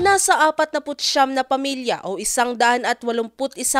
Nasa 49 na pamilya o 181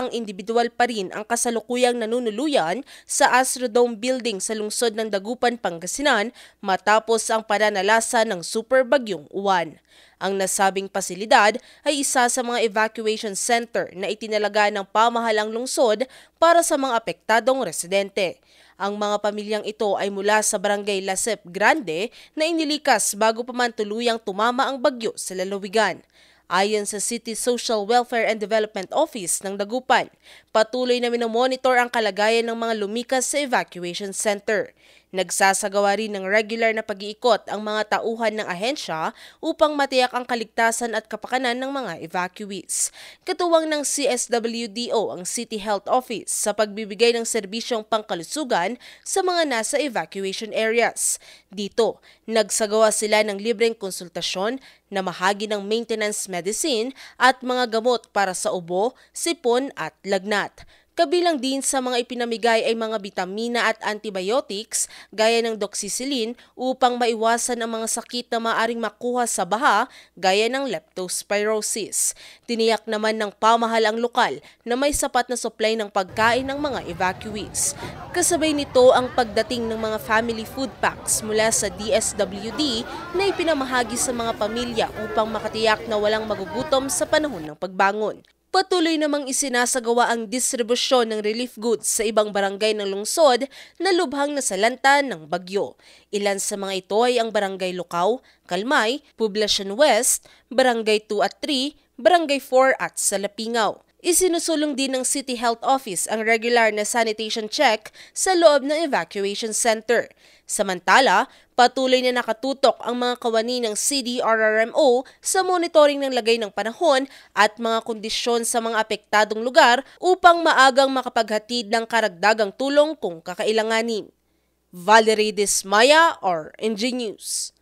individual pa rin ang kasalukuyang nanunuluyan sa Astrodome Building sa lungsod ng Dagupan, Pangasinan matapos ang pananalasa ng Super Bagyong Uwan. Ang nasabing pasilidad ay isa sa mga evacuation center na itinalaga ng pamahalang lungsod para sa mga apektadong residente. Ang mga pamilyang ito ay mula sa Barangay Lasep Grande na inilikas bago pa man tuluyang tumama ang bagyo sa lalawigan. Ayon sa City Social Welfare and Development Office ng Dagupan, patuloy na minomonitor ang kalagayan ng mga lumikas sa evacuation center. Nagsasagawa rin ng regular na pag-iikot ang mga tauhan ng ahensya upang matiyak ang kaligtasan at kapakanan ng mga evacuees. Katuwang ng CSWDO ang City Health Office sa pagbibigay ng serbisyong pangkalusugan sa mga nasa evacuation areas. Dito, nagsagawa sila ng libreng konsultasyon, namahagi ng maintenance medicine at mga gamot para sa ubo, sipon at lagnat. Kabilang din sa mga ipinamigay ay mga bitamina at antibiotics gaya ng doxycycline upang maiwasan ang mga sakit na maaring makuha sa baha gaya ng leptospirosis. Tiniyak naman ng pamahalang lokal na may sapat na supply ng pagkain ng mga evacuees. Kasabay nito ang pagdating ng mga family food packs mula sa DSWD na ipinamahagi sa mga pamilya upang makatiyak na walang magugutom sa panahon ng pagbangon. Patuloy namang isinasagawa ang distribusyon ng relief goods sa ibang barangay ng lungsod na lubhang nasalanta ng bagyo. Ilan sa mga ito ay ang Barangay Lukaw, Kalmay, Poblacion West, Barangay 2 at 3, Barangay 4 at Salapingaw. Isinusulong din ng City Health Office ang regular na sanitation check sa loob ng evacuation center. Samantala, patuloy na nakatutok ang mga kawani ng CDRRMO sa monitoring ng lagay ng panahon at mga kondisyon sa mga apektadong lugar upang maagang makapaghatid ng karagdagang tulong kung kakailanganin. Valerie Dismaya or NG News.